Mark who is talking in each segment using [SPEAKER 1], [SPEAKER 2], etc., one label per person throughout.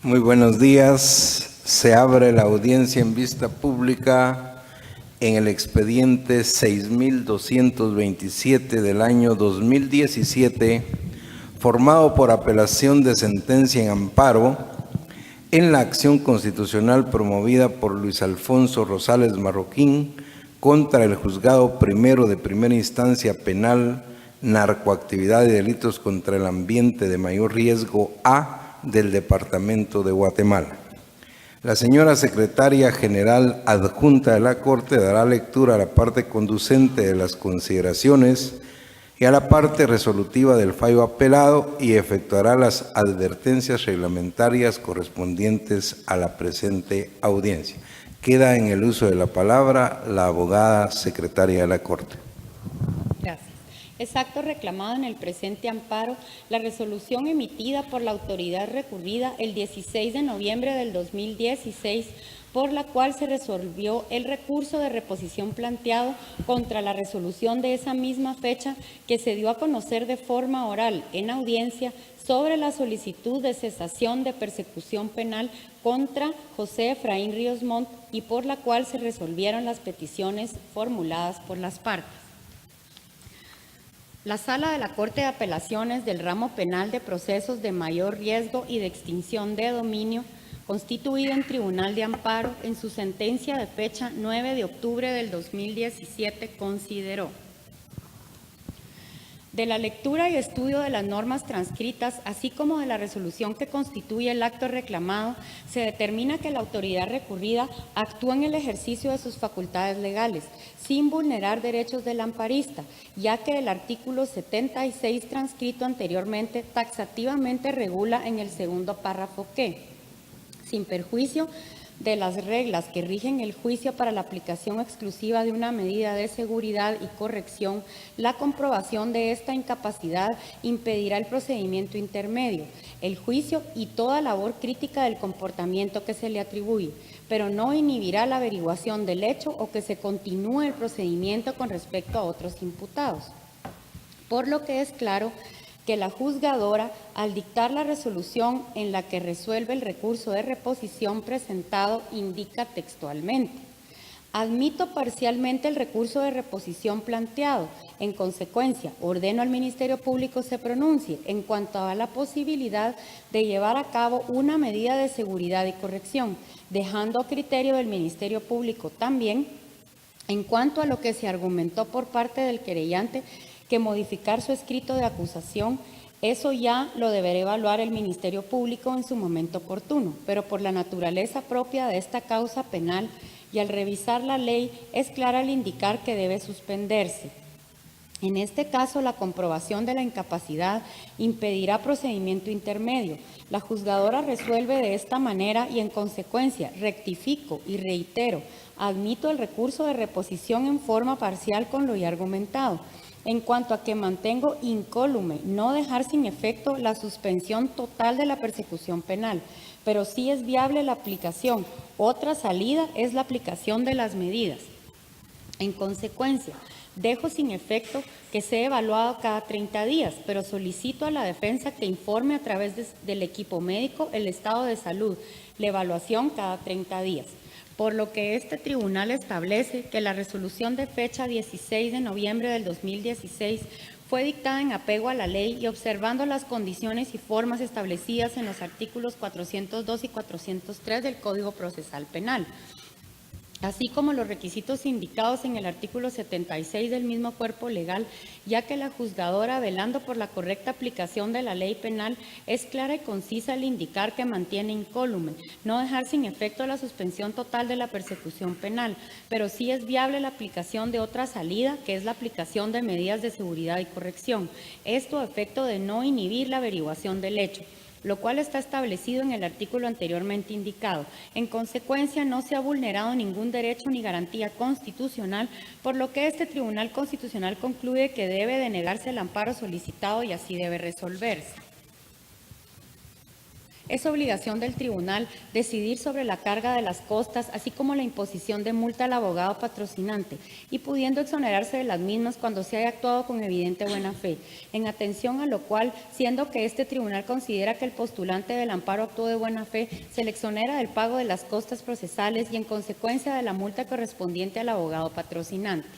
[SPEAKER 1] Muy buenos días. Se abre la audiencia en vista pública en el expediente 6227 del año 2017, formado por apelación de sentencia en amparo en la acción constitucional promovida por Luis Alfonso Rosales Marroquín contra el Juzgado Primero de Primera Instancia Penal, Narcoactividad y Delitos contra el Ambiente de Mayor Riesgo A del Departamento de Guatemala. La señora Secretaria General Adjunta de la Corte dará lectura a la parte conducente de las consideraciones y a la parte resolutiva del fallo apelado y efectuará las advertencias reglamentarias correspondientes a la presente audiencia. Queda en el uso de la palabra la abogada secretaria de la Corte.
[SPEAKER 2] Gracias. Es acto reclamado en el presente amparo la resolución emitida por la autoridad recurrida el 16 de noviembre del 2016, por la cual se resolvió el recurso de reposición planteado contra la resolución de esa misma fecha que se dio a conocer de forma oral en audiencia sobre la solicitud de cesación de persecución penal contra José Efraín Ríos Montt y por la cual se resolvieron las peticiones formuladas por las partes. La Sala de la Corte de Apelaciones del Ramo Penal de Procesos de Mayor Riesgo y de Extinción de Dominio, constituido en Tribunal de Amparo, en su sentencia de fecha 9 de octubre del 2017, consideró: de la lectura y estudio de las normas transcritas, así como de la resolución que constituye el acto reclamado, se determina que la autoridad recurrida actúa en el ejercicio de sus facultades legales, sin vulnerar derechos del amparista, ya que el artículo 76 transcrito anteriormente taxativamente regula en el segundo párrafo que, sin perjuicio de las reglas que rigen el juicio para la aplicación exclusiva de una medida de seguridad y corrección, la comprobación de esta incapacidad impedirá el procedimiento intermedio, el juicio y toda labor crítica del comportamiento que se le atribuye, pero no inhibirá la averiguación del hecho o que se continúe el procedimiento con respecto a otros imputados. Por lo que es claro que la juzgadora, al dictar la resolución en la que resuelve el recurso de reposición presentado, indica textualmente: admito parcialmente el recurso de reposición planteado. En consecuencia, ordeno al Ministerio Público se pronuncie en cuanto a la posibilidad de llevar a cabo una medida de seguridad y corrección, dejando a criterio del Ministerio Público también, en cuanto a lo que se argumentó por parte del querellante, que modificar su escrito de acusación, eso ya lo deberá evaluar el Ministerio Público en su momento oportuno, pero por la naturaleza propia de esta causa penal y al revisar la ley es clara al indicar que debe suspenderse. En este caso, la comprobación de la incapacidad impedirá procedimiento intermedio. La juzgadora resuelve de esta manera y, en consecuencia, rectifico y reitero, admito el recurso de reposición en forma parcial con lo ya argumentado. En cuanto a que mantengo incólume no dejar sin efecto la suspensión total de la persecución penal, pero sí es viable la aplicación. Otra salida es la aplicación de las medidas. En consecuencia, dejo sin efecto que sea evaluado cada 30 días, pero solicito a la defensa que informe a través del equipo médico el estado de salud, la evaluación cada 30 días. Por lo que este tribunal establece que la resolución de fecha 16 de noviembre del 2016 fue dictada en apego a la ley y observando las condiciones y formas establecidas en los artículos 402 y 403 del Código Procesal Penal, así como los requisitos indicados en el artículo 76 del mismo cuerpo legal, ya que la juzgadora, velando por la correcta aplicación de la ley penal, es clara y concisa al indicar que mantiene incólume no dejar sin efecto la suspensión total de la persecución penal, pero sí es viable la aplicación de otra salida, que es la aplicación de medidas de seguridad y corrección. Esto a efecto de no inhibir la averiguación del hecho, lo cual está establecido en el artículo anteriormente indicado. En consecuencia, no se ha vulnerado ningún derecho ni garantía constitucional, por lo que este Tribunal Constitucional concluye que debe denegarse el amparo solicitado y así debe resolverse. Es obligación del tribunal decidir sobre la carga de las costas, así como la imposición de multa al abogado patrocinante, y pudiendo exonerarse de las mismas cuando se haya actuado con evidente buena fe. En atención a lo cual, siendo que este tribunal considera que el postulante del amparo actuó de buena fe, se le exonera del pago de las costas procesales y en consecuencia de la multa correspondiente al abogado patrocinante.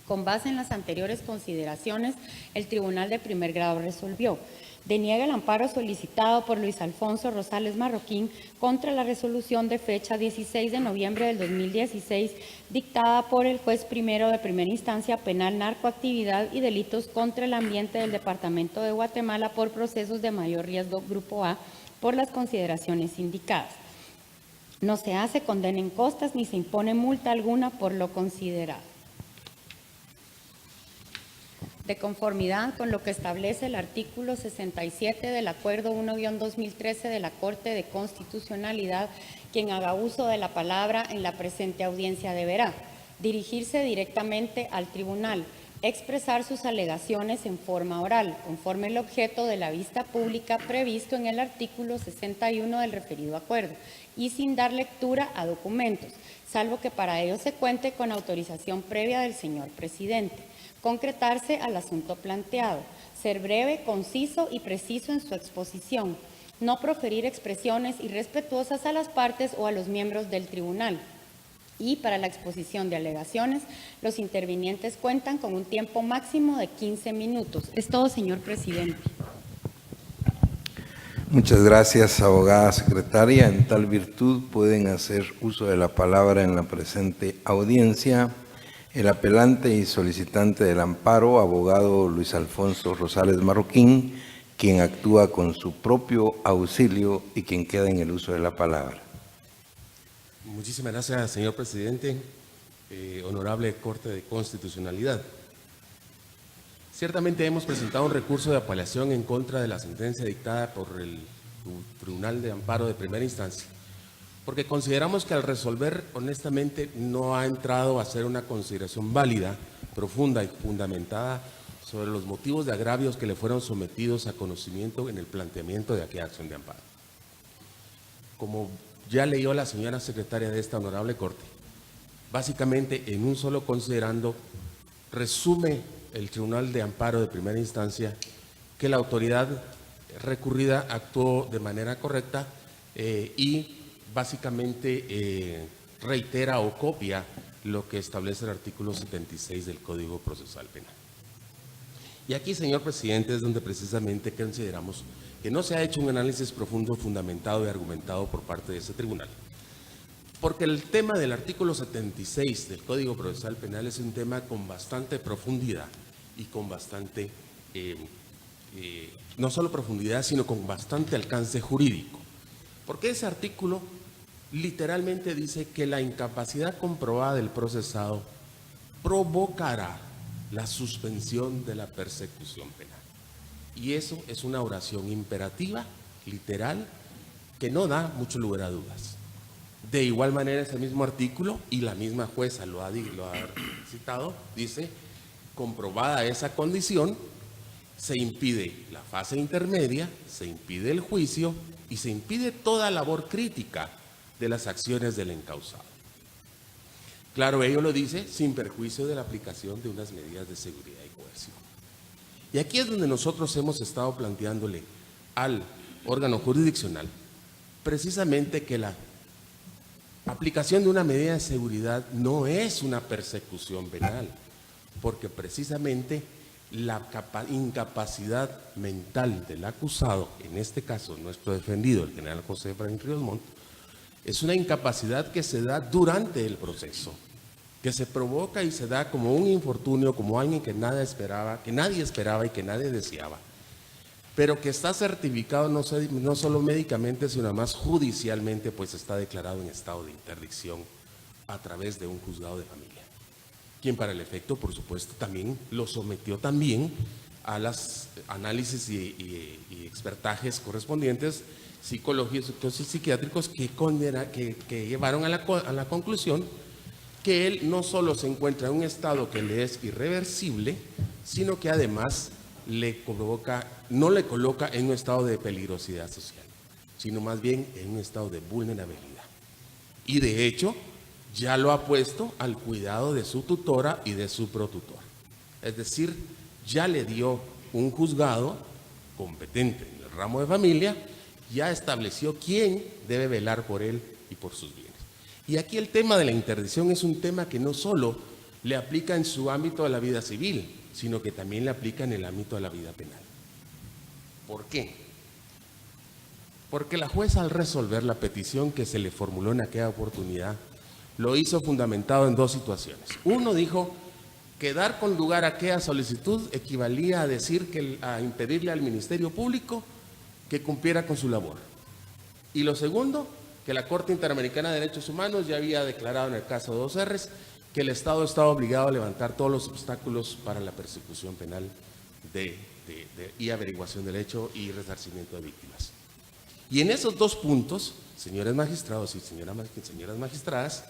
[SPEAKER 2] Con base en las anteriores consideraciones, el Tribunal de Primer Grado resolvió: deniega el amparo solicitado por Luis Alfonso Rosales Marroquín contra la resolución de fecha 16 de noviembre del 2016, dictada por el juez primero de primera instancia penal, narcoactividad y delitos contra el ambiente del Departamento de Guatemala por procesos de mayor riesgo Grupo A, por las consideraciones indicadas. No se hace condena en costas ni se impone multa alguna por lo considerado. De conformidad con lo que establece el artículo 67 del Acuerdo 1-2013 de la Corte de Constitucionalidad, quien haga uso de la palabra en la presente audiencia deberá dirigirse directamente al tribunal, expresar sus alegaciones en forma oral, conforme el objeto de la vista pública previsto en el artículo 61 del referido acuerdo, y sin dar lectura a documentos, salvo que para ello se cuente con autorización previa del señor presidente. Concretarse al asunto planteado, ser breve, conciso y preciso en su exposición, no proferir expresiones irrespetuosas a las partes o a los miembros del tribunal. Y para la exposición de alegaciones, los intervinientes cuentan con un tiempo máximo de 15 minutos. Es todo, señor presidente.
[SPEAKER 1] Muchas gracias, abogada secretaria. En tal virtud pueden hacer uso de la palabra en la presente audiencia el apelante y solicitante del amparo, abogado Luis Alfonso Rosales Marroquín, quien actúa con su propio auxilio y quien queda en el uso de la palabra.
[SPEAKER 3] Muchísimas gracias, señor presidente. Honorable Corte de Constitucionalidad. Ciertamente hemos presentado un recurso de apelación en contra de la sentencia dictada por el Tribunal de Amparo de Primera Instancia, porque consideramos que al resolver, honestamente, no ha entrado a hacer una consideración válida, profunda y fundamentada sobre los motivos de agravios que le fueron sometidos a conocimiento en el planteamiento de aquella acción de amparo. Como ya leyó la señora secretaria de esta honorable Corte, básicamente en un solo considerando resume el Tribunal de Amparo de Primera Instancia que la autoridad recurrida actuó de manera correcta y básicamente reitera o copia lo que establece el artículo 76 del Código Procesal Penal. Y aquí, señor presidente, es donde precisamente consideramos que no se ha hecho un análisis profundo, fundamentado y argumentado por parte de ese tribunal. Porque el tema del artículo 76 del Código Procesal Penal es un tema con bastante profundidad y con bastante, no solo profundidad, sino con bastante alcance jurídico. Porque ese artículo literalmente dice que la incapacidad comprobada del procesado provocará la suspensión de la persecución penal. Y eso es una oración imperativa, literal, que no da mucho lugar a dudas. De igual manera, ese mismo artículo, y la misma jueza lo ha citado, dice, comprobada esa condición, se impide la fase intermedia, se impide el juicio y se impide toda labor crítica de las acciones del encausado. Claro, ello lo dice sin perjuicio de la aplicación de unas medidas de seguridad y coerción. Y aquí es donde nosotros hemos estado planteándole al órgano jurisdiccional precisamente que la aplicación de una medida de seguridad no es una persecución penal, porque precisamente la incapacidad mental del acusado, en este caso nuestro defendido, el general José Efraín Ríos Montt, es una incapacidad que se da durante el proceso, que se provoca y se da como un infortunio, como alguien que nadie esperaba y que nadie deseaba, pero que está certificado no solo médicamente, sino además judicialmente, pues está declarado en estado de interdicción a través de un juzgado de familia, quien para el efecto, por supuesto, también lo sometió también a los análisis y expertajes correspondientes psicológicos y psiquiátricos que llevaron a la conclusión que él no solo se encuentra en un estado que le es irreversible, sino que además no le coloca en un estado de peligrosidad social. sino más bien en un estado de vulnerabilidad. Y de hecho, ya lo ha puesto al cuidado de su tutora y de su protutor. Es decir, ya le dio un juzgado competente en el ramo de familia, ya estableció quién debe velar por él y por sus bienes. Y aquí el tema de la interdicción es un tema que no solo le aplica en su ámbito de la vida civil, sino que también le aplica en el ámbito de la vida penal. ¿Por qué? Porque la jueza, al resolver la petición que se le formuló en aquella oportunidad, lo hizo fundamentado en dos situaciones. Uno, dijo que dar con lugar a aquella solicitud equivalía a decir a impedirle al Ministerio Público que cumpliera con su labor. Y lo segundo, que la Corte Interamericana de Derechos Humanos ya había declarado en el caso 2Rs que el Estado estaba obligado a levantar todos los obstáculos para la persecución penal y averiguación del hecho y resarcimiento de víctimas. Y en esos dos puntos, señores magistrados y señoras magistradas,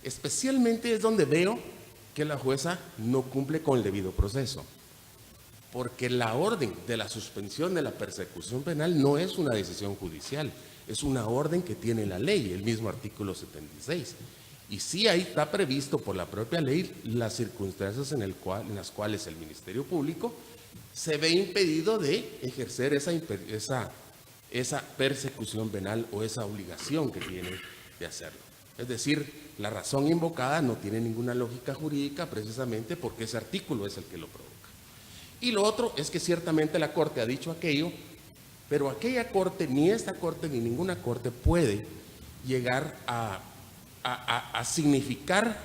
[SPEAKER 3] especialmente es donde veo que la jueza no cumple con el debido proceso, porque la orden de la suspensión de la persecución penal no es una decisión judicial, es una orden que tiene la ley, el mismo artículo 76. Y sí, ahí está previsto por la propia ley las circunstancias en las cuales el Ministerio Público se ve impedido de ejercer esa persecución penal o esa obligación que tiene de hacerlo. Es decir, la razón invocada no tiene ninguna lógica jurídica precisamente porque ese artículo es el que lo provoca. Y lo otro es que ciertamente la Corte ha dicho aquello, pero aquella Corte, ni esta Corte ni ninguna Corte puede llegar a significar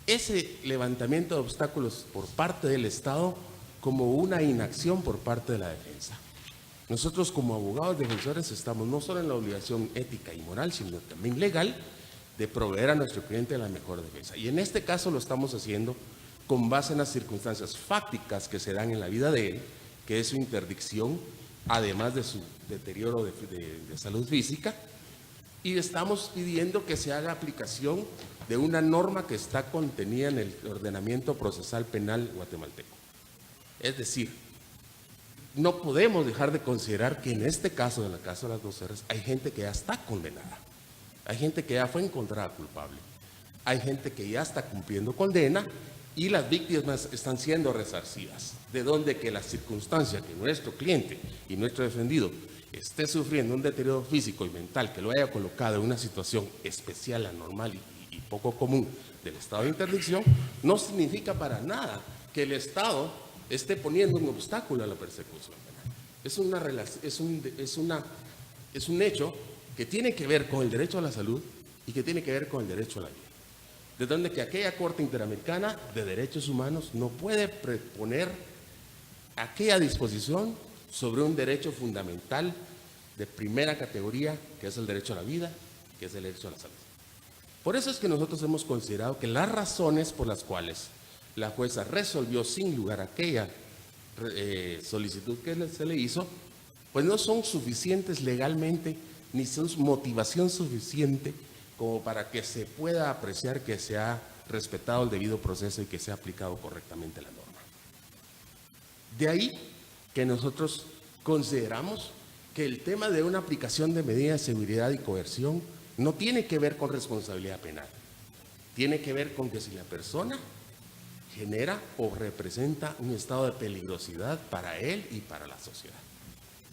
[SPEAKER 3] ese levantamiento de obstáculos por parte del Estado como una inacción por parte de la defensa. Nosotros como abogados defensores estamos no solo en la obligación ética y moral, sino también legal de proveer a nuestro cliente la mejor defensa. Y en este caso lo estamos haciendo con base en las circunstancias fácticas que se dan en la vida de él, que es su interdicción, además de su deterioro de salud física, y estamos pidiendo que se haga aplicación de una norma que está contenida en el ordenamiento procesal penal guatemalteco. Es decir, no podemos dejar de considerar que en este caso, en el caso de las 2Rs, hay gente que ya está condenada, hay gente que ya fue encontrada culpable, hay gente que ya está cumpliendo condena y las víctimas están siendo resarcidas. De donde que la circunstancia que nuestro cliente y nuestro defendido esté sufriendo un deterioro físico y mental que lo haya colocado en una situación especial, anormal y poco común del estado de interdicción, no significa para nada que el Estado esté poniendo un obstáculo a la persecución penal. Es un hecho que tiene que ver con el derecho a la salud y que tiene que ver con el derecho a la vida. De donde que aquella Corte Interamericana de Derechos Humanos no puede preponer aquella disposición sobre un derecho fundamental de primera categoría, que es el derecho a la vida, que es el derecho a la salud. Por eso es que nosotros hemos considerado que las razones por las cuales la jueza resolvió sin lugar aquella solicitud que se le hizo, pues no son suficientes legalmente, ni son motivación suficiente como para que se pueda apreciar que se ha respetado el debido proceso y que se ha aplicado correctamente la norma. De ahí que nosotros consideramos que el tema de una aplicación de medidas de seguridad y coerción no tiene que ver con responsabilidad penal, tiene que ver con que si la persona genera o representa un estado de peligrosidad para él y para la sociedad.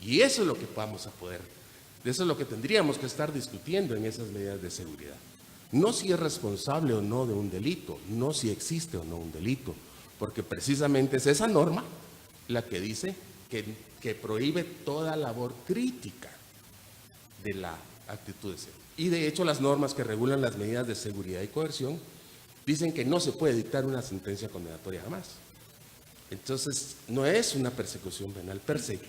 [SPEAKER 3] Y eso es lo que vamos a poder, eso es lo que tendríamos que estar discutiendo en esas medidas de seguridad. No si es responsable o no de un delito, no si existe o no un delito, porque precisamente es esa norma la que dice que prohíbe toda labor crítica de la actitud de seguridad. Y de hecho las normas que regulan las medidas de seguridad y coerción dicen que no se puede dictar una sentencia condenatoria jamás. Entonces no es una persecución penal per se,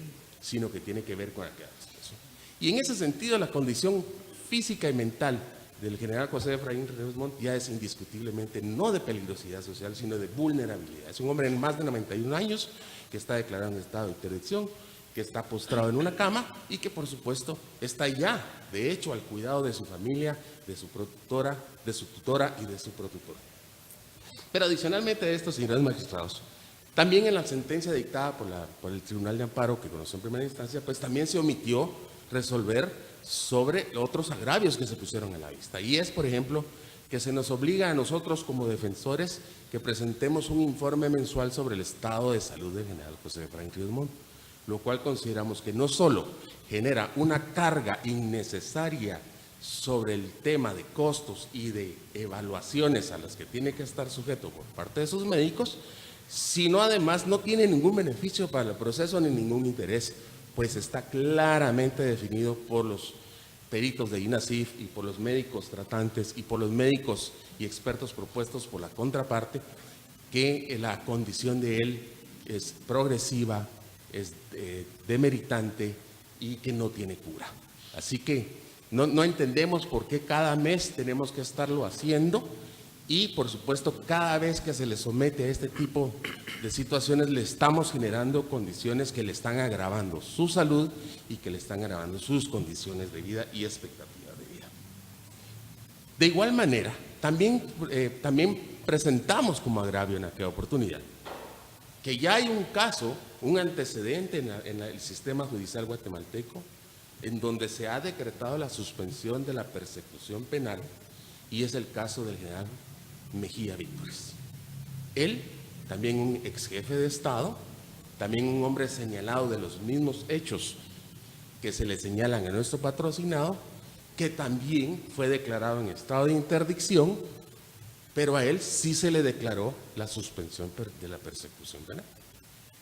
[SPEAKER 3] sino que tiene que ver con aquella situación. Y en ese sentido la condición física y mental del general José Efraín Ríos Montt ya es indiscutiblemente no de peligrosidad social, sino de vulnerabilidad. Es un hombre de más de 91 años que está declarado en estado de interdicción, que está postrado en una cama y que por supuesto está ya, de hecho, al cuidado de su familia, de su tutora y de su protutora. Pero adicionalmente a esto, señores magistrados, también en la sentencia dictada por el Tribunal de Amparo que conoció en primera instancia, pues también se omitió resolver sobre otros agravios que se pusieron a la vista. Y es, por ejemplo, que se nos obliga a nosotros como defensores que presentemos un informe mensual sobre el estado de salud del general José Efraín Ríos Montt, lo cual consideramos que no solo genera una carga innecesaria sobre el tema de costos y de evaluaciones a las que tiene que estar sujeto por parte de sus médicos, sino además no tiene ningún beneficio para el proceso ni ningún interés, pues está claramente definido por los peritos de INASIF y por los médicos tratantes y por los médicos y expertos propuestos por la contraparte, que la condición de él es progresiva, es demeritante y que no tiene cura. Así que no entendemos por qué cada mes tenemos que estarlo haciendo y, por supuesto, cada vez que se le somete a este tipo de situaciones le estamos generando condiciones que le están agravando su salud y que le están agravando sus condiciones de vida y expectativas de vida. De igual manera, también presentamos como agravio en aquella oportunidad que ya hay un caso, un antecedente en el sistema judicial guatemalteco en donde se ha decretado la suspensión de la persecución penal, y es el caso del general Mejía Víctores. Él, también un ex jefe de Estado, también un hombre señalado de los mismos hechos que se le señalan a nuestro patrocinado, que también fue declarado en estado de interdicción, pero a él sí se le declaró la suspensión de la persecución penal.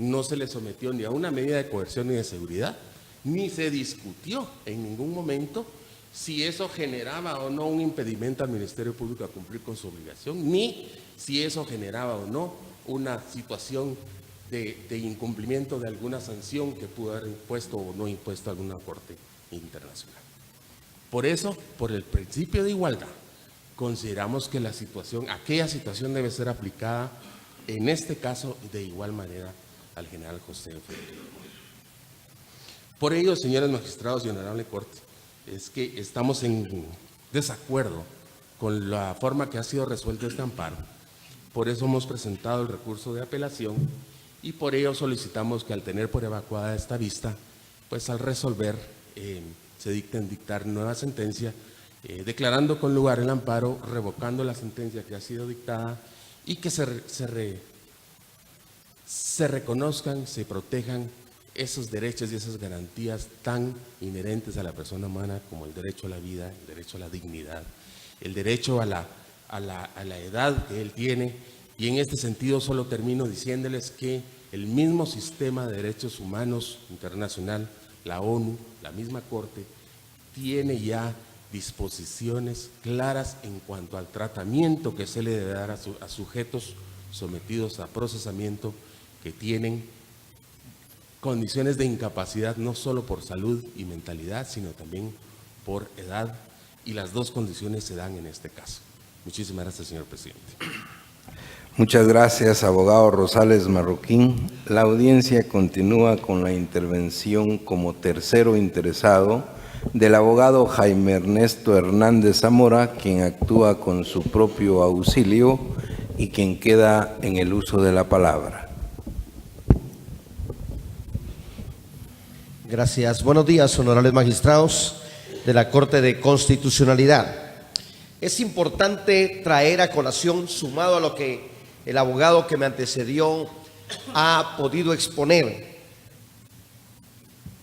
[SPEAKER 3] No se le sometió ni a una medida de coerción ni de seguridad, ni se discutió en ningún momento si eso generaba o no un impedimento al Ministerio Público a cumplir con su obligación, ni si eso generaba o no una situación de incumplimiento de alguna sanción que pudo haber impuesto o no impuesto alguna corte internacional. Por eso, por el principio de igualdad, consideramos que aquella situación debe ser aplicada, en este caso, de igual manera al general José Efraín. Por ello, señores magistrados y honorable Corte, es que estamos en desacuerdo con la forma que ha sido resuelto este amparo. Por eso hemos presentado el recurso de apelación y por ello solicitamos que, al tener por evacuada esta vista, pues al resolver se dictar nueva sentencia, declarando con lugar el amparo, revocando la sentencia que ha sido dictada y que se reconozcan, se protejan esos derechos y esas garantías tan inherentes a la persona humana como el derecho a la vida, el derecho a la dignidad, el derecho a la edad que él tiene. Y en este sentido solo termino diciéndoles que el mismo sistema de derechos humanos internacional, la ONU, la misma Corte, tiene ya disposiciones claras en cuanto al tratamiento que se le debe dar a sujetos sometidos a procesamiento que tienen condiciones de incapacidad no solo por salud y mentalidad, sino también por edad, y las dos condiciones se dan en este caso. Muchísimas gracias, señor presidente.
[SPEAKER 1] Muchas gracias, abogado Rosales Marroquín. La audiencia continúa con la intervención como tercero interesado del abogado Jaime Ernesto Hernández Zamora, quien actúa con su propio auxilio y quien queda en el uso de la palabra.
[SPEAKER 4] Gracias. Buenos días, honorables magistrados de la Corte de Constitucionalidad. Es importante traer a colación, sumado a lo que el abogado que me antecedió ha podido exponer.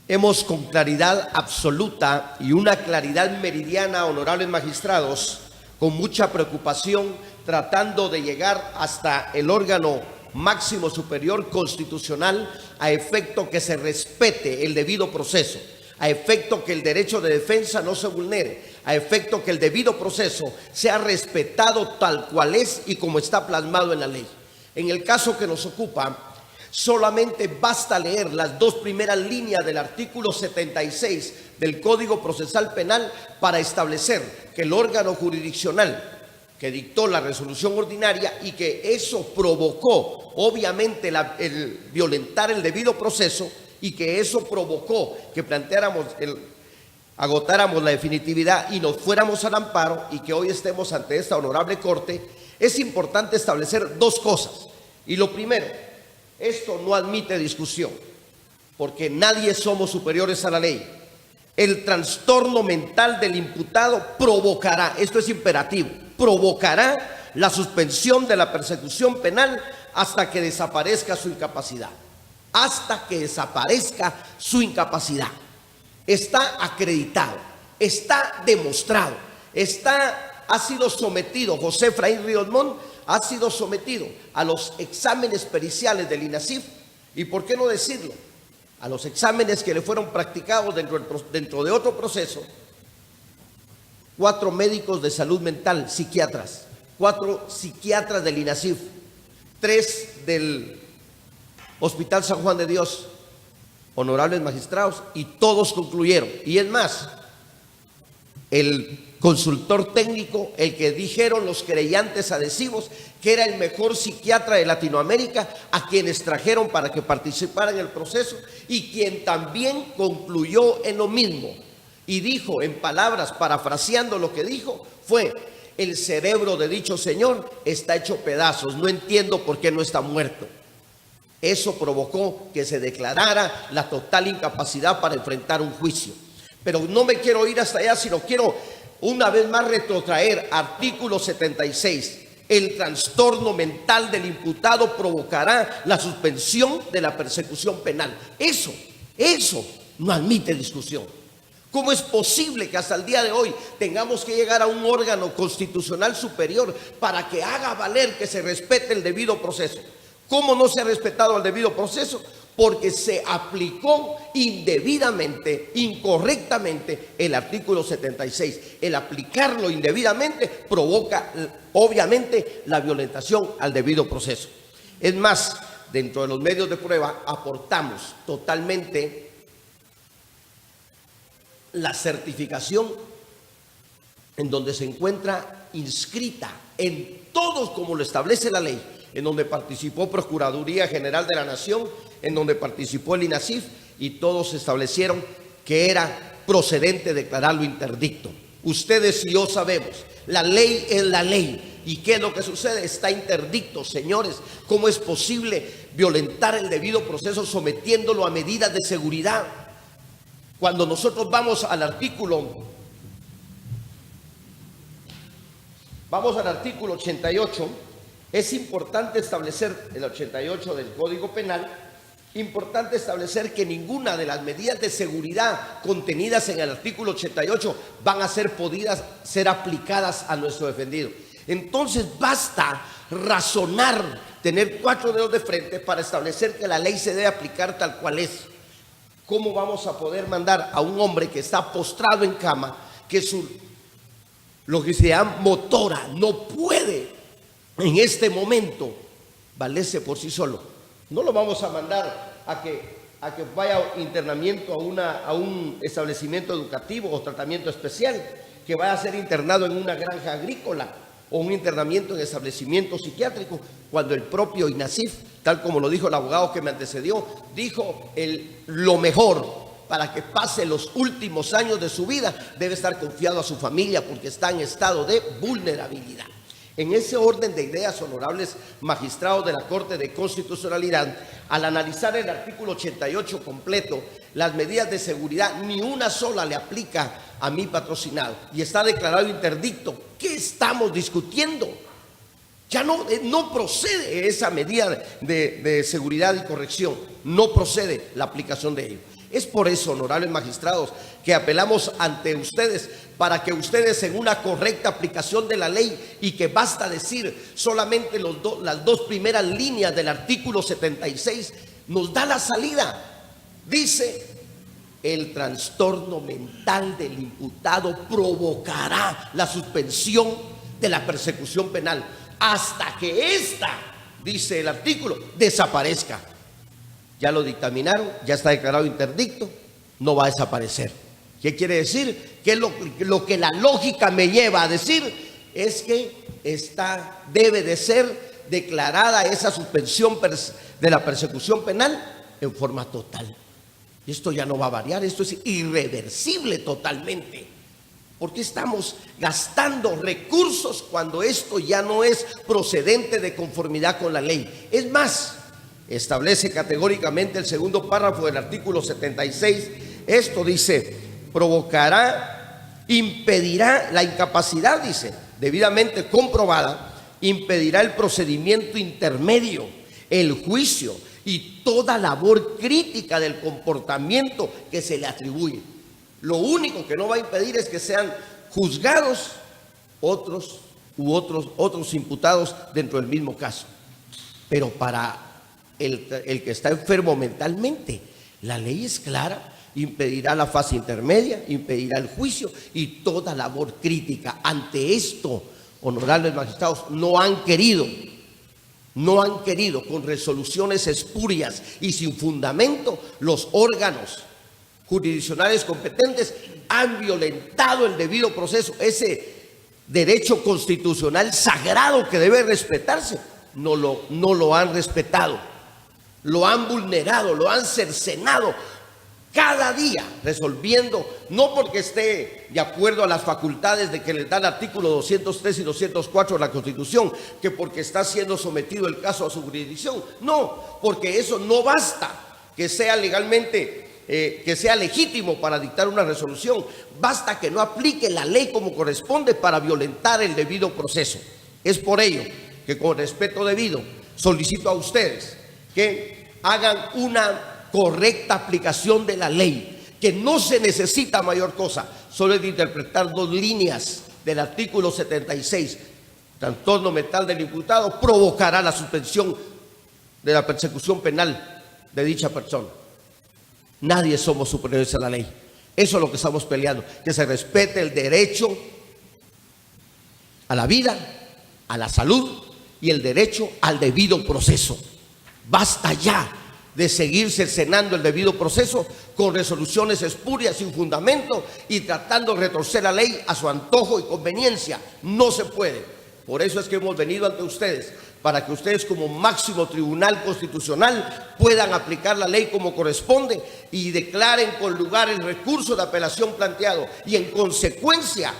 [SPEAKER 4] Hemos con claridad absoluta y una claridad meridiana, honorables magistrados, con mucha preocupación, tratando de llegar hasta el órgano máximo superior constitucional a efecto que se respete el debido proceso, a efecto que el derecho de defensa no se vulnere, a efecto que el debido proceso sea respetado tal cual es y como está plasmado en la ley. En el caso que nos ocupa, solamente basta leer las dos primeras líneas del artículo 76 del Código Procesal Penal para establecer que el órgano jurisdiccional que dictó la resolución ordinaria y que eso provocó, obviamente, el violentar el debido proceso, y que eso provocó que agotáramos la definitividad y nos fuéramos al amparo, y que hoy estemos ante esta honorable Corte. Es importante establecer dos cosas. Y lo primero, esto no admite discusión, porque nadie somos superiores a la ley. el trastorno mental del imputado provocará, esto es imperativo, provocará la suspensión de la persecución penal hasta que desaparezca su incapacidad. Hasta que desaparezca su incapacidad. Está acreditado, está demostrado, ha sido sometido, José Efraín Ríos Montt ha sido sometido a los exámenes periciales del INASIF, y por qué no decirlo, a los exámenes que le fueron practicados dentro de otro proceso, 4 médicos de salud mental, psiquiatras, 4 psiquiatras del INASIF, 3 del Hospital San Juan de Dios, honorables magistrados, y todos concluyeron. Y es más, el consultor técnico, el que dijeron los querellantes adhesivos que era el mejor psiquiatra de Latinoamérica, a quienes trajeron para que participara en el proceso, y quien también concluyó en lo mismo y dijo, en palabras parafraseando lo que dijo, fue: el cerebro de dicho señor está hecho pedazos, no entiendo por qué no está muerto. Eso provocó que se declarara la total incapacidad para enfrentar un juicio. Pero no me quiero ir hasta allá, sino quiero una vez más retrotraer artículo 76. El trastorno mental del imputado provocará la suspensión de la persecución penal. Eso no admite discusión. ¿Cómo es posible que hasta el día de hoy tengamos que llegar a un órgano constitucional superior para que haga valer que se respete el debido proceso? ¿Cómo no se ha respetado el debido proceso? Porque se aplicó indebidamente, incorrectamente el artículo 76. El aplicarlo indebidamente provoca, obviamente, la violentación al debido proceso. Es más, dentro de los medios de prueba aportamos totalmente la certificación en donde se encuentra inscrita en todos como lo establece la ley, en donde participó Procuraduría General de la Nación, en donde participó el INASIF, y todos establecieron que era procedente declararlo interdicto. Ustedes y yo sabemos, la ley es la ley. ¿Y qué es lo que sucede? Está interdicto, señores. ¿Cómo es posible violentar el debido proceso sometiéndolo a medidas de seguridad? Cuando nosotros vamos al artículo 88, es importante establecer, el 88 del Código Penal, importante establecer que ninguna de las medidas de seguridad contenidas en el artículo 88 van a ser podidas ser aplicadas a nuestro defendido. Entonces basta razonar, tener 4 dedos de frente para establecer que la ley se debe aplicar tal cual es. ¿Cómo vamos a poder mandar a un hombre que está postrado en cama, que lo que se llama motora no puede en este momento valerse por sí solo? No lo vamos a mandar a que vaya a internamiento a un establecimiento educativo o tratamiento especial, que vaya a ser internado en una granja agrícola o un internamiento en establecimiento psiquiátrico, cuando el propio INASIF, tal como lo dijo el abogado que me antecedió, dijo lo mejor para que pase los últimos años de su vida debe estar confiado a su familia, porque está en estado de vulnerabilidad. En ese orden de ideas, honorables magistrados de la Corte de Constitucionalidad, al analizar el artículo 88 completo, las medidas de seguridad, ni una sola le aplica a mi patrocinado y está declarado interdicto. ¿Qué estamos discutiendo? Ya no procede esa medida de seguridad y corrección, no procede la aplicación de ello. Es por eso, honorables magistrados, que apelamos ante ustedes para que ustedes, en una correcta aplicación de la ley, y que basta decir solamente las 2 primeras líneas del artículo 76, nos da la salida. Dice: el trastorno mental del imputado provocará la suspensión de la persecución penal hasta que ésta, dice el artículo, desaparezca. Ya lo dictaminaron, ya está declarado interdicto, no va a desaparecer. ¿Qué quiere decir? Que lo que la lógica me lleva a decir es que debe de ser declarada esa suspensión de la persecución penal en forma total. Y esto ya no va a variar, esto es irreversible totalmente. ¿Por qué estamos gastando recursos cuando esto ya no es procedente de conformidad con la ley? Es más, establece categóricamente el segundo párrafo del artículo 76. Esto dice: provocará, impedirá la incapacidad, dice, debidamente comprobada, impedirá el procedimiento intermedio, el juicio y toda labor crítica del comportamiento que se le atribuye. Lo único que no va a impedir es que sean juzgados otros imputados dentro del mismo caso. Pero para el que está enfermo mentalmente, la ley es clara, impedirá la fase intermedia, impedirá el juicio y toda labor crítica. Ante esto, honorables magistrados, no han querido, con resoluciones espurias y sin fundamento, los órganos jurisdiccionales competentes han violentado el debido proceso, ese derecho constitucional sagrado que debe respetarse. No lo han respetado, lo han vulnerado, lo han cercenado cada día, resolviendo, no porque esté de acuerdo a las facultades de que les da el artículo 203 y 204 de la Constitución, que porque está siendo sometido el caso a su jurisdicción. No, porque eso no basta que sea legalmente, que sea legítimo para dictar una resolución. Basta que no aplique la ley como corresponde para violentar el debido proceso. Es por ello que, con respeto debido, solicito a ustedes que hagan una correcta aplicación de la ley, que no se necesita mayor cosa, solo es de interpretar 2 líneas del artículo 76. Trastorno mental del imputado provocará la suspensión de la persecución penal de dicha persona. Nadie somos superiores a la ley. Eso es lo que estamos peleando, que se respete el derecho a la vida, a la salud y el derecho al debido proceso. Basta ya de seguir cercenando el debido proceso con resoluciones espurias sin fundamento y tratando de retorcer la ley a su antojo y conveniencia. No se puede. Por eso es que hemos venido ante ustedes, para que ustedes, como máximo tribunal constitucional, puedan aplicar la ley como corresponde y declaren con lugar el recurso de apelación planteado, y en consecuencia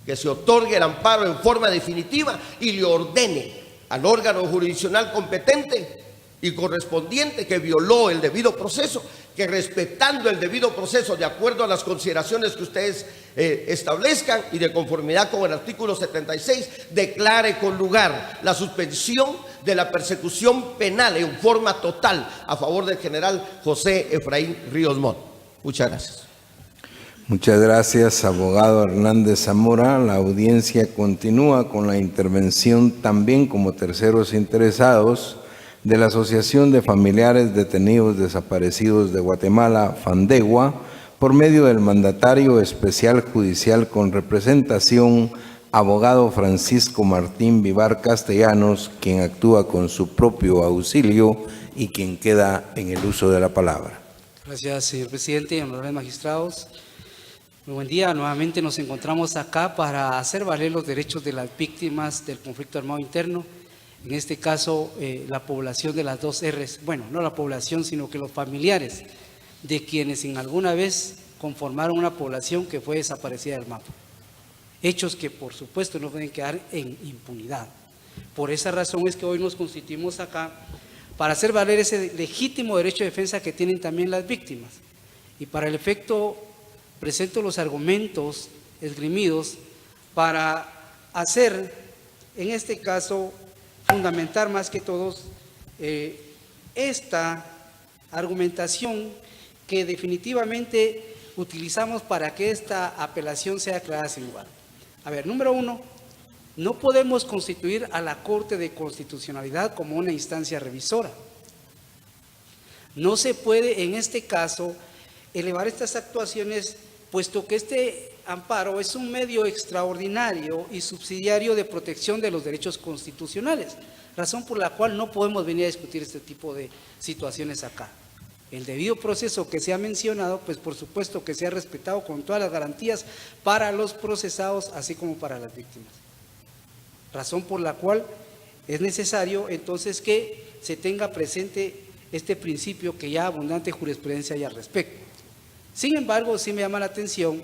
[SPEAKER 4] que se otorgue el amparo en forma definitiva y le ordene al órgano jurisdiccional competente y correspondiente que violó el debido proceso, que respetando el debido proceso de acuerdo a las consideraciones que ustedes establezcan y de conformidad con el artículo 76, declare con lugar la suspensión de la persecución penal en forma total a favor del general José Efraín Ríos Montt. Muchas gracias.
[SPEAKER 1] Muchas gracias, abogado Hernández Zamora. La audiencia continúa con la intervención también como terceros interesados de la Asociación de Familiares Detenidos Desaparecidos de Guatemala, FANDEGUA, por medio del mandatario especial judicial con representación, abogado Francisco Martín Vivar Castellanos, quien actúa con su propio auxilio y quien queda en el uso de la palabra.
[SPEAKER 5] Gracias, señor presidente, honorables magistrados. Muy buen día. Nuevamente nos encontramos acá para hacer valer los derechos de las víctimas del conflicto armado interno. En este caso, la población de las 2 R's, bueno, no la población, sino que los familiares de quienes en alguna vez conformaron una población que fue desaparecida del mapa. Hechos que, por supuesto, no pueden quedar en impunidad. Por esa razón es que hoy nos constituimos acá para hacer valer ese legítimo derecho de defensa que tienen también las víctimas. Y para el efecto, presento los argumentos esgrimidos para hacer, en este caso, fundamentar más que todos esta argumentación que definitivamente utilizamos para que esta apelación sea declarada sin lugar. A ver, número 1, no podemos constituir a la Corte de Constitucionalidad como una instancia revisora. No se puede en este caso elevar estas actuaciones, puesto que este amparo es un medio extraordinario y subsidiario de protección de los derechos constitucionales, razón por la cual no podemos venir a discutir este tipo de situaciones acá. El debido proceso que se ha mencionado, pues por supuesto que se ha respetado con todas las garantías para los procesados, así como para las víctimas. Razón por la cual es necesario entonces que se tenga presente este principio que ya abundante jurisprudencia hay al respecto. Sin embargo, sí me llama la atención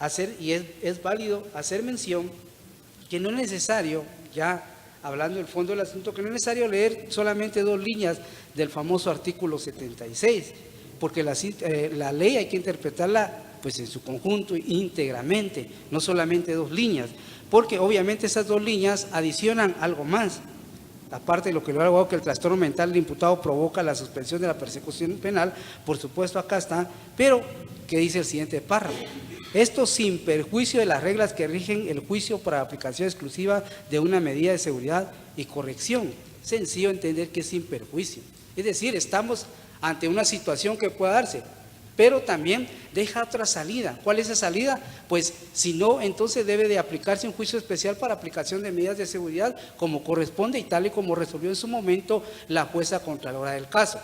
[SPEAKER 5] hacer, y es válido hacer mención, que no es necesario, ya hablando del fondo del asunto, que no es necesario leer solamente 2 líneas del famoso artículo 76, porque la ley hay que interpretarla pues en su conjunto, íntegramente, no solamente 2 líneas, porque obviamente esas 2 líneas adicionan algo más. Aparte de lo que le hago, que el trastorno mental del imputado provoca la suspensión de la persecución penal, por supuesto acá está, pero ¿qué dice el siguiente párrafo? Esto sin perjuicio de las reglas que rigen el juicio para aplicación exclusiva de una medida de seguridad y corrección. Sencillo entender que es sin perjuicio. Es decir, estamos ante una situación que puede darse, pero también deja otra salida. ¿Cuál es esa salida? Pues si no, entonces debe de aplicarse un juicio especial para aplicación de medidas de seguridad como corresponde y tal y como resolvió en su momento la jueza contralora del caso.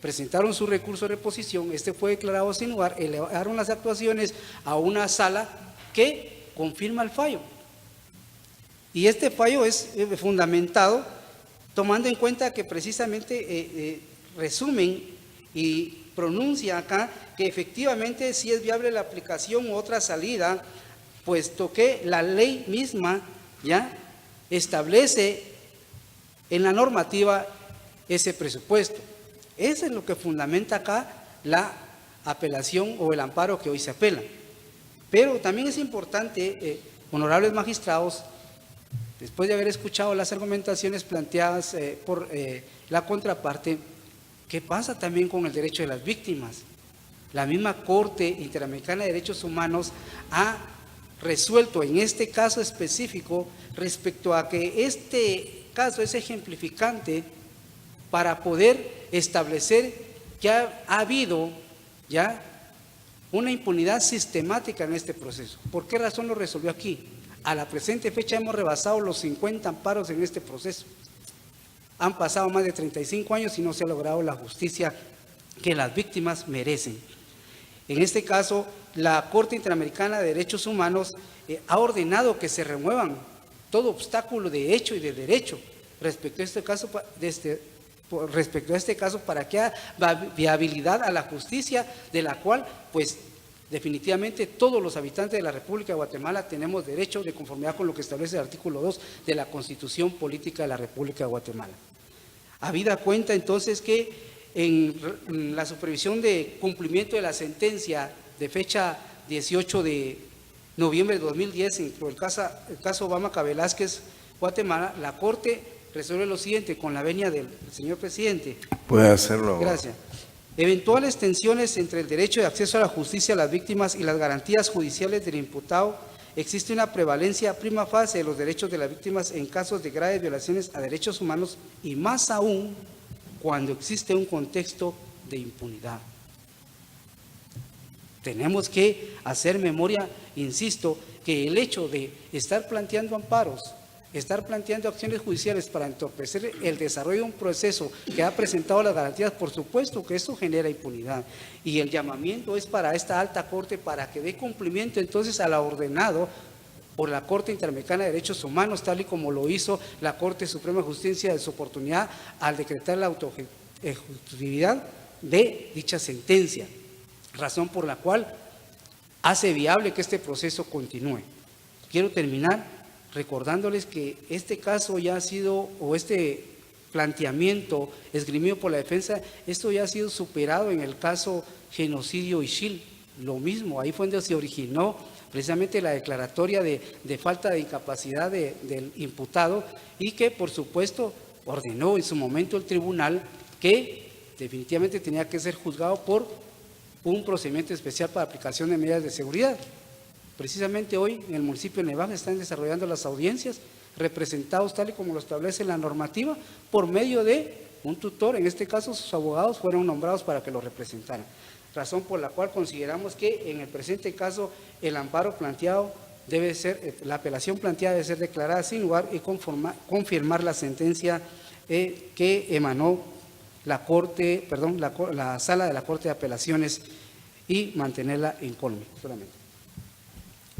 [SPEAKER 5] Presentaron su recurso de reposición, este fue declarado sin lugar, elevaron las actuaciones a una sala que confirma el fallo. Y este fallo es fundamentado tomando en cuenta que precisamente resumen y pronuncia acá que efectivamente si es viable la aplicación u otra salida, puesto que la ley misma ya establece en la normativa ese presupuesto. Eso es lo que fundamenta acá la apelación o el amparo que hoy se apela. Pero también es importante, honorables magistrados, después de haber escuchado las argumentaciones planteadas por la contraparte, ¿qué pasa también con el derecho de las víctimas? La misma Corte Interamericana de Derechos Humanos ha resuelto en este caso específico respecto a que este caso es ejemplificante para poder establecer que ha habido ya una impunidad sistemática en este proceso. ¿Por qué razón lo resolvió aquí? A la presente fecha hemos rebasado los 50 amparos en este proceso. Han pasado más de 35 años y no se ha logrado la justicia que las víctimas merecen. En este caso, la Corte Interamericana de Derechos Humanos ha ordenado que se remuevan todo obstáculo de hecho y de derecho respecto a este caso, para que haya viabilidad a la justicia, de la cual pues definitivamente todos los habitantes de la República de Guatemala tenemos derecho de conformidad con lo que establece el artículo 2 de la Constitución Política de la República de Guatemala. Habida cuenta entonces que en la supervisión de cumplimiento de la sentencia de fecha 18 de noviembre de 2010 en el caso Obama Velázquez, Guatemala, la Corte resuelve lo siguiente con la venia del señor presidente.
[SPEAKER 1] Puede hacerlo.
[SPEAKER 5] Gracias. Eventuales tensiones entre el derecho de acceso a la justicia a las víctimas y las garantías judiciales del imputado, existe una prevalencia prima facie de los derechos de las víctimas en casos de graves violaciones a derechos humanos y más aún cuando existe un contexto de impunidad. Tenemos que hacer memoria, insisto, que el hecho de estar planteando amparos, estar planteando acciones judiciales para entorpecer el desarrollo de un proceso que ha presentado las garantías, por supuesto que esto genera impunidad. Y el llamamiento es para esta alta corte para que dé cumplimiento entonces a lo ordenado por la Corte Interamericana de Derechos Humanos, tal y como lo hizo la Corte Suprema de Justicia de su oportunidad al decretar la autoejecutividad de dicha sentencia, razón por la cual hace viable que este proceso continúe. Quiero terminar recordándoles que este caso ya ha sido, o este planteamiento esgrimido por la defensa, esto ya ha sido superado en el caso genocidio Ixil, lo mismo, ahí fue donde se originó precisamente la declaratoria de falta de incapacidad del imputado y que por supuesto ordenó en su momento el tribunal que definitivamente tenía que ser juzgado por un procedimiento especial para aplicación de medidas de seguridad. Precisamente hoy en el municipio de Nevaja están desarrollando las audiencias representados tal y como lo establece la normativa por medio de un tutor, en este caso sus abogados fueron nombrados para que lo representaran. Razón por la cual consideramos que en el presente caso el amparo planteado debe ser, la apelación planteada debe ser declarada sin lugar y confirmar la sentencia que emanó la Corte, la Sala de la Corte de Apelaciones y mantenerla incólume solamente.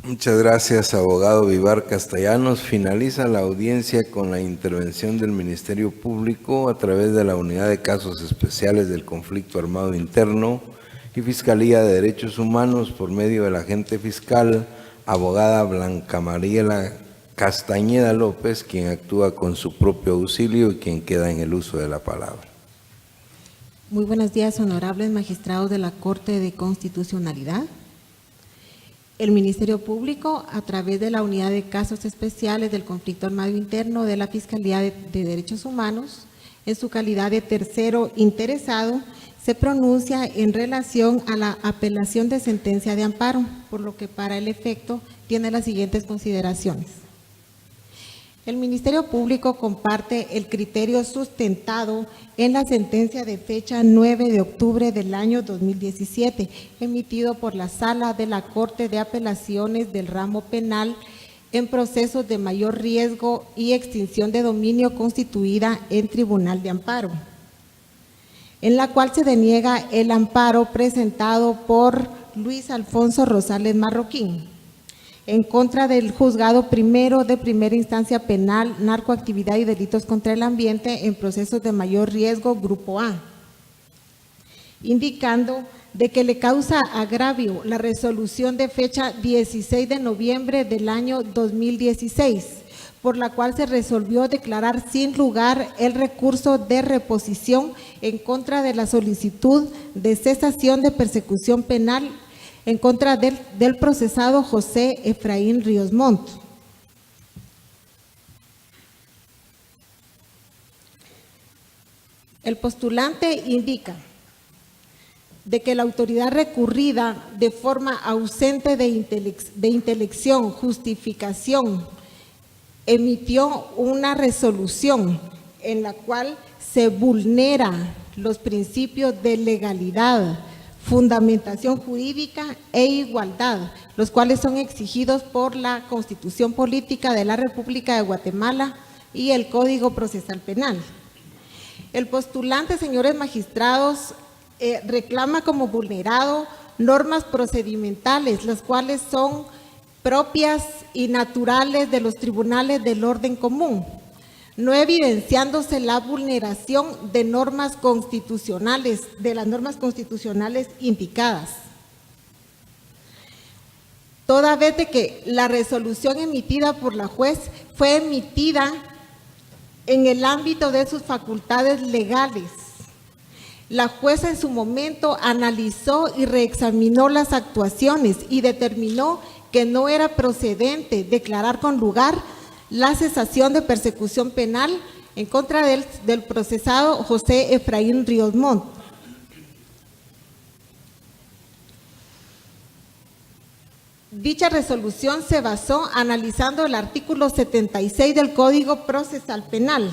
[SPEAKER 1] Muchas gracias, abogado Vivar Castellanos. Finaliza la audiencia con la intervención del Ministerio Público a través de la Unidad de Casos Especiales del Conflicto Armado Interno y Fiscalía de Derechos Humanos por medio del agente fiscal, abogada Blanca Mariela Castañeda López, quien actúa con su propio auxilio y quien queda en el uso de la palabra.
[SPEAKER 6] Muy buenos días, honorables magistrados de la Corte de Constitucionalidad. El Ministerio Público, a través de la Unidad de Casos Especiales del Conflicto Armado Interno de la Fiscalía de Derechos Humanos, en su calidad de tercero interesado, se pronuncia en relación a la apelación de sentencia de amparo, por lo que para el efecto tiene las siguientes consideraciones. El Ministerio Público comparte el criterio sustentado en la sentencia de fecha 9 de octubre del año 2017, emitido por la Sala de la Corte de Apelaciones del Ramo Penal en procesos de mayor riesgo y extinción de dominio constituida en Tribunal de Amparo, en la cual se deniega el amparo presentado por Luis Alfonso Rosales Marroquín en contra del Juzgado Primero de Primera Instancia Penal, Narcoactividad y Delitos contra el Ambiente en procesos de mayor riesgo, Grupo A, indicando de que le causa agravio la resolución de fecha 16 de noviembre del año 2016, por la cual se resolvió declarar sin lugar el recurso de reposición en contra de la solicitud de cesación de persecución penal en contra del procesado José Efraín Ríos Montt. El postulante indica de que la autoridad recurrida de forma ausente de intelección, justificación, emitió una resolución en la cual se vulnera los principios de legalidad, fundamentación jurídica e igualdad, los cuales son exigidos por la Constitución Política de la República de Guatemala y el Código Procesal Penal. El postulante, señores magistrados, reclama como vulnerado normas procedimentales, las cuales son propias y naturales de los tribunales del orden común, no evidenciándose la vulneración de normas constitucionales, de las normas constitucionales indicadas. Toda vez de que la resolución emitida por la juez fue emitida en el ámbito de sus facultades legales, la jueza en su momento analizó y reexaminó las actuaciones y determinó que no era procedente declarar con lugar la cesación de persecución penal en contra del procesado José Efraín Ríos Montt. Dicha resolución se basó analizando el artículo 76 del Código Procesal Penal,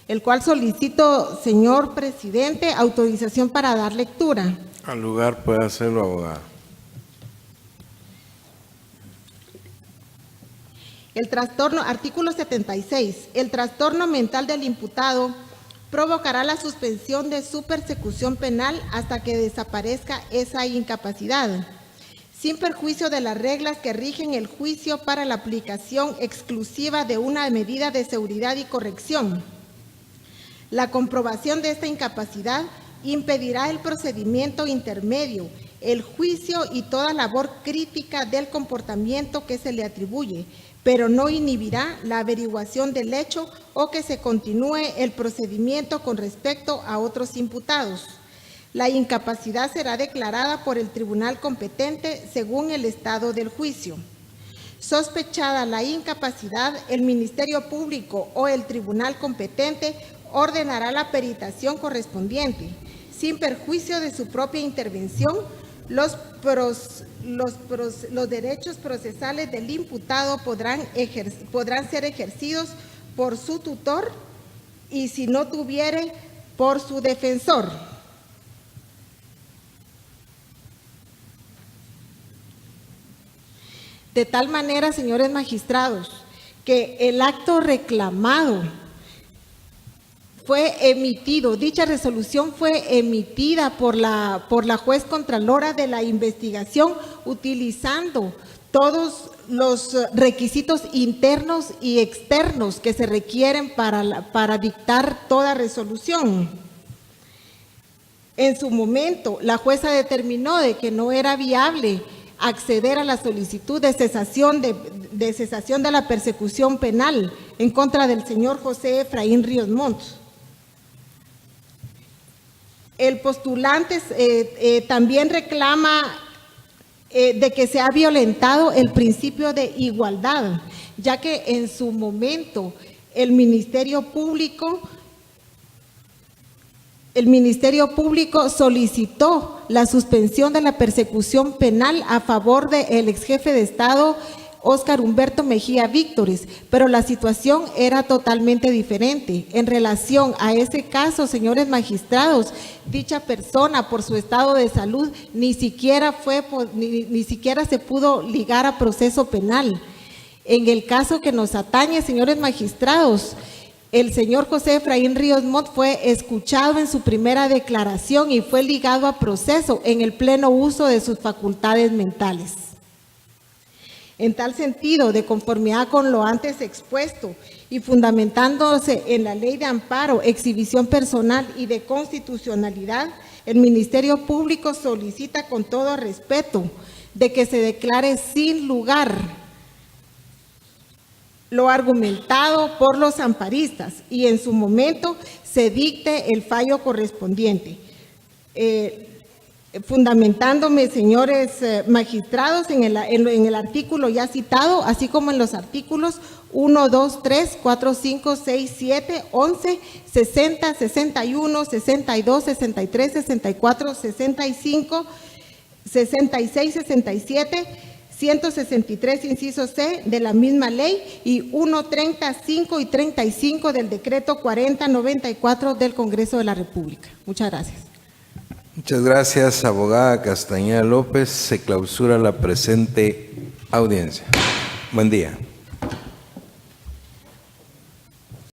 [SPEAKER 6] el cual solicito, señor presidente, autorización para dar lectura.
[SPEAKER 1] Al lugar puede hacerlo, abogado.
[SPEAKER 6] El trastorno, artículo 76, el trastorno mental del imputado provocará la suspensión de su persecución penal hasta que desaparezca esa incapacidad, sin perjuicio de las reglas que rigen el juicio para la aplicación exclusiva de una medida de seguridad y corrección. La comprobación de esta incapacidad impedirá el procedimiento intermedio, el juicio y toda labor crítica del comportamiento que se le atribuye, pero no inhibirá la averiguación del hecho o que se continúe el procedimiento con respecto a otros imputados. La incapacidad será declarada por el tribunal competente según el estado del juicio. Sospechada la incapacidad, el Ministerio Público o el tribunal competente ordenará la peritación correspondiente. Sin perjuicio de su propia intervención, los derechos procesales del imputado podrán ser ejercidos por su tutor y, si no tuviere, por su defensor. De tal manera, señores magistrados, que el acto reclamado fue emitido, dicha resolución fue emitida por la juez contralora de la investigación utilizando todos los requisitos internos y externos que se requieren para dictar toda resolución. En su momento, la jueza determinó de que no era viable acceder a la solicitud de cesación de la persecución penal en contra del señor José Efraín Ríos Montt. el postulante también reclama de que se ha violentado el principio de igualdad, ya que en su momento el Ministerio Público solicitó la suspensión de la persecución penal a favor del ex jefe de Estado Óscar Humberto Mejía Víctores, pero la situación era totalmente diferente. En relación a ese caso, señores magistrados, dicha persona por su estado de salud ni siquiera se pudo ligar a proceso penal. En el caso que nos atañe, señores magistrados, el señor José Efraín Ríos Montt fue escuchado en su primera declaración y fue ligado a proceso en el pleno uso de sus facultades mentales. En tal sentido, de conformidad con lo antes expuesto y fundamentándose en la ley de amparo, exhibición personal y de constitucionalidad, el Ministerio Público solicita con todo respeto de que se declare sin lugar lo argumentado por los amparistas y en su momento se dicte el fallo correspondiente. Fundamentándome, señores magistrados, en el artículo ya citado, así como en los artículos 1, 2, 3, 4, 5, 6, 7, 11, 60, 61, 62, 63, 64, 65, 66, 67, 163, inciso C, de la misma ley, y 1, 35 y 35 del decreto 4094 del Congreso de la República. Muchas gracias.
[SPEAKER 1] Muchas gracias, abogada Castañeda López. Se clausura la presente audiencia. Buen día.